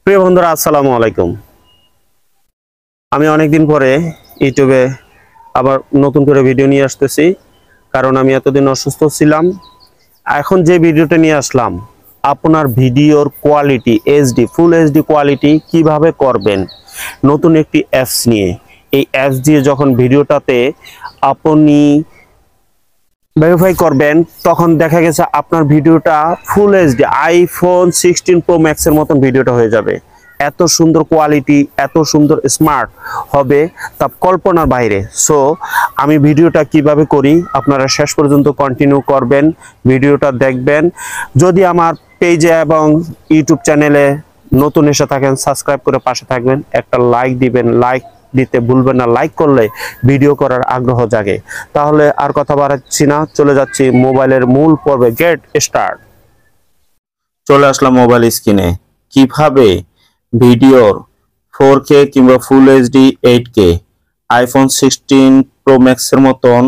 প্রিয় বন্ধুরা, আসসালামু আলাইকুম। আমি অনেকদিন পরে ইউটিউবে আবার নতুন করে ভিডিও নিয়ে আসতেছি, কারণ আমি এতদিন অসুস্থ ছিলাম। এখন যে ভিডিওটা নিয়ে আসলাম, আপনার ভিডিওর quality HD, full HD quality কিভাবে করবেন নতুন একটি অ্যাপস নিয়ে। এই অ্যাপস দিয়ে যখন ভিডিওটাতে আপনি ভেরিফাই করবেন, তখন দেখা গেছে আপনার ভিডিওটা ফুল এইচডি আইফোন 16 প্রো ম্যাক্সের মতন ভিডিওটা হয়ে যাবে। এত সুন্দর কোয়ালিটি, এত সুন্দর স্মার্ট হবে, তা কল্পনার বাইরে। সো আমি ভিডিওটা কিভাবে করি আপনারা শেষ পর্যন্ত কন্টিনিউ করবেন, ভিডিওটা দেখবেন। যদি আমার পেজে এবং ইউটিউব চ্যানেলে নতুন এসে থাকেন, সাবস্ক্রাইব করে পাশে থাকবেন, একটা লাইক দিবেন। লাইক দিতে ভুলবেন না, লাইক করলে ভিডিও করার আগ্রহ জাগে। তাহলে আর কথা বাড়াচ্ছি না, চলে যাচ্ছি মোবাইলের মূল পর্বে। Get start. চলে আসলাম মোবাইল স্ক্রিনে। কিভাবে ভিডিওর 4K কিংবা full HD 8K iPhone 16 pro ম্যাক্সের মতন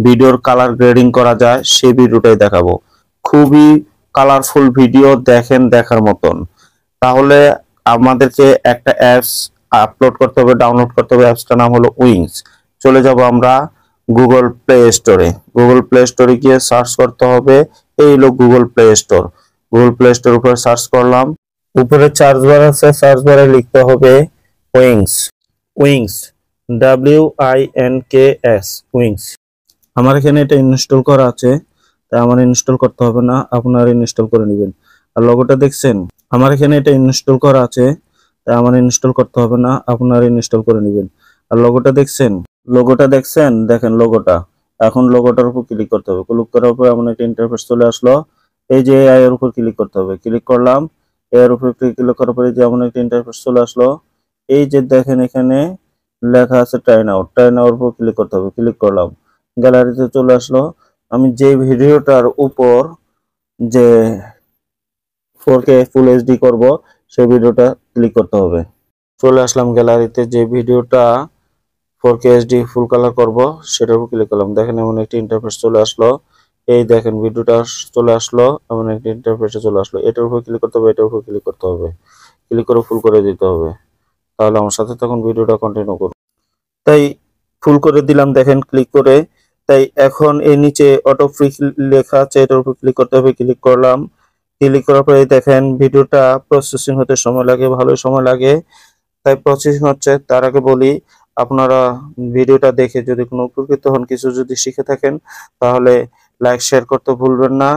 ভিডিওর কালার গ্রেডিং করা যায় সেই ভিডিওটাই দেখাবো। খুবই কালারফুল ভিডিও, দেখেন দেখার মতন। তাহলে আমাদেরকে একটা অ্যাপস আপলোড করতে হবে, ডাউনলোড করতে হবে। অ্যাপসটার নাম হলো উইংস। চলে যাব আমরা গুগল প্লে স্টোরে। গুগল প্লে স্টোরে গিয়ে সার্চ করতে হবে, এই হলো Google play store. Google play store উপরে সার্চ করলাম, উপরে সার্চ বার আছে, সার্চ বারে লিখতে হবে উইংস। Wings, WINKS, wings. আমার এখানে এটা ইনস্টল করা আছে, তাই আমার ইনস্টল করতে হবে না, আপনারা ইনস্টল করে নেবেন। আর লোগোটা দেখছেন, আমার এখানে এটা ইনস্টল করা আছে, তাই আমার ইনস্টল করতে হবে না, আপনারা ইনস্টল করে নেবেন। আর লোগোটা দেখছেন, দেখেন লোগোটা। এখন লোগোটার উপর ক্লিক করতে হবে। ক্লিক করার পর এমন একটা ইন্টারফেস চলে আসলো। এই যে এআই এর উপর ক্লিক করতে হবে। ক্লিক করলাম, এর উপর ক্লিক করার পরে যেমন একটা ইন্টারফেস চলে আসলো। এই যে দেখেন এখানে লেখা আছে টার্ন আউট। টার্ন আউট উপর ক্লিক করতে হবে। ক্লিক করলাম, গ্যালারিতে চলে আসলো। আমি যে ভিডিওটার উপর যে 4K ফুল এইচডি করব সেই ভিডিওটা ক্লিক করতে হবে। চলে আসলাম গ্যালারিতে, যে ভিডিওটা 4K এইচডি ফুল কালার করব সেটার উপর ক্লিক করলাম। দেখেন এমন একটা ইন্টারফেস চলে আসলো। এই দেখেন ভিডিওটা চলে আসলো, এমন একটা ইন্টারফেসে চলে আসলো। এটার উপর ক্লিক করতে হবে, এটার উপর ক্লিক করতে হবে। ক্লিক করে ফুল করে দিতে হবে। তাহলে আমার সাথে তখন ভিডিওটা কন্টিনিউ করব। তাই ফুল করে দিলাম, দেখেন ক্লিক করে। তাই এখন এই নিচে অটো ফ্রি লেখা আছে, এটার উপর ক্লিক করতে হবে। ক্লিক করলাম। ক্লিক করার পরে দেখেন ভিডিওটা প্রসেসিং হতে সময় লাগে, ভালোই সময় লাগে। তাই প্রসেসিং হচ্ছে, তার আগে বলি আপনারা ভিডিওটা দেখে যদি কোনো উপকৃত হন, কিছু যদি শিখে থাকেন, তাহলে লাইক শেয়ার করতে ভুলবেন না।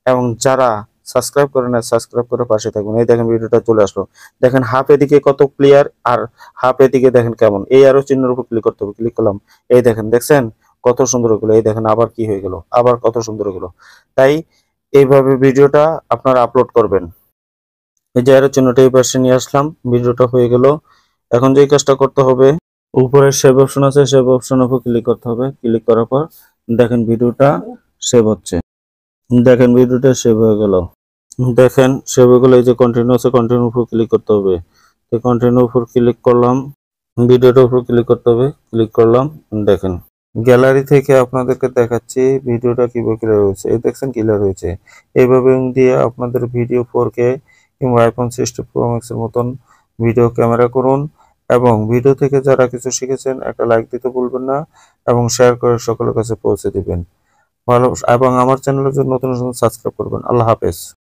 এবং যারা সাবস্ক্রাইব করে না, সাবস্ক্রাইব করে পাশে থাকবেন। এই দেখেন ভিডিওটা চলে আসলো। দেখেন হাফ এদিকে কত ক্লিয়ার, আর হাফ এদিকে দেখেন কেমন। এই আরো চিহ্নের উপর ক্লিক করতে হবে। ক্লিক করলাম, এই দেখেন, দেখছেন কত সুন্দর হলো। এই দেখেন আবার কি হয়ে গেল, আবার কত সুন্দর হলো। তাই এইভাবে ভিডিওটা আপনারা আপলোড করবেন। এই যে আরো চিহ্নটা এই পাশে নিয়ে আসলাম, ভিডিওটা হয়ে গেল। এখন যে কাজটা করতে হবে, উপরে সেভ অপশন আছে, সেভ অপশনের উপর ক্লিক করতে হবে। ক্লিক করার পর দেখেন ভিডিওটা সেভ হচ্ছে। দেখেন ভিডিওটা সেভ হয়ে গেল। দেখেন সেভ হয়ে গেল। এই যে কন্টিনিউ আছে, কন্টিনিউ উপর ক্লিক করতে হবে। তো কন্টিনিউ উপর ক্লিক করলাম, ভিডিওটার উপর ক্লিক করতে হবে। ক্লিক করলাম, দেখেন গ্যালারি থেকে আপনাদেরকে দেখাচ্ছি ভিডিওটা কিভাবে ক্লিয়ার হয়েছে। এই দেখছেন ক্লিয়ার হয়েছে। এইভাবে দিয়ে আপনাদের ভিডিও 4K কিংবা আইফোন 16 প্রো ম্যাক্স এর মতন ভিডিও ক্যামেরা করুন। এবং ভিডিও থেকে যারা কিছু শিখেছেন একটা লাইক দিতে ভুলবেন না, এবং শেয়ার করে সকলের কাছে পৌঁছে দিবেন। ভালো, এবং আমার চ্যানেলের জন্য নতুন সাবস্ক্রাইব করবেন। আল্লাহ হাফেজ।